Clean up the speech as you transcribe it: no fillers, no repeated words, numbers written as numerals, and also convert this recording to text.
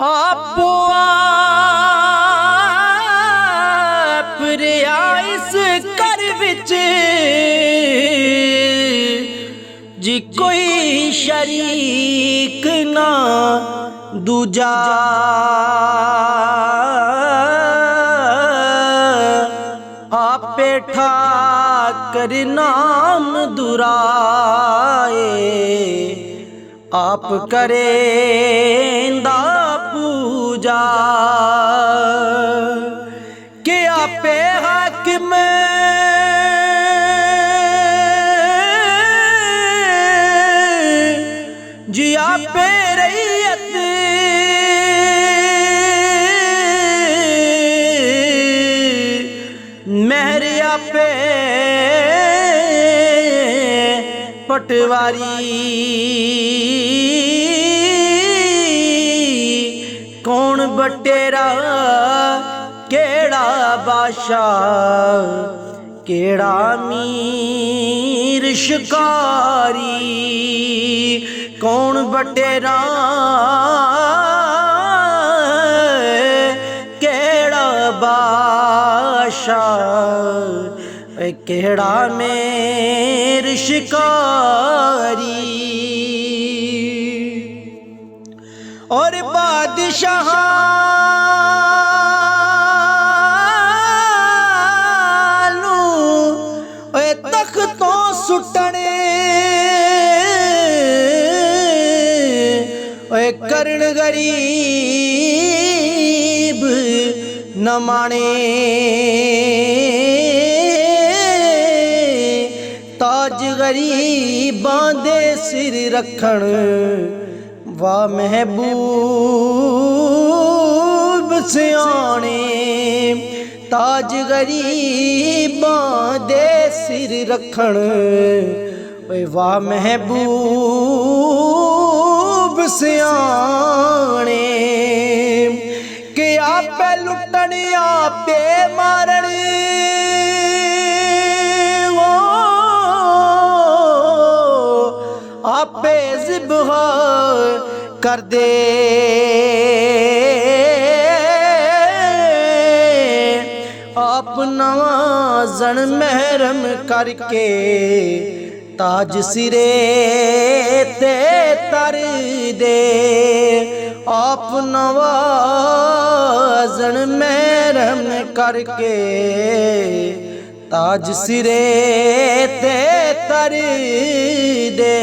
आपो आप रियाइस कर विच जी कोई शरीक ना दूजा आपे ठाकर नाम दुराए आप करेंदा पूजा के आपे हाकिम जी आपे रैयत मेहर आपे पटवारी कौन बटेरा केड़ा बादशाह केड़ा मीर शिकारी कौन बटेरा केड़ा बादशाह केड़ा मीर शिकारी और बादशाह तख्तों सुटने करण गरीब न माने ताज गरीबां दे सिर रखण वाह महबूब सियाने ताज गरीबां दे सिर रखण वाह महबूब सियाने के आपे लुटन आपे मारन आपे ज़िब्ह कर दे आप नवाज़न महरम करके ताज सिरे ते तर दे आप नवाज़न महरम करके ताज सिरे ते तर दे।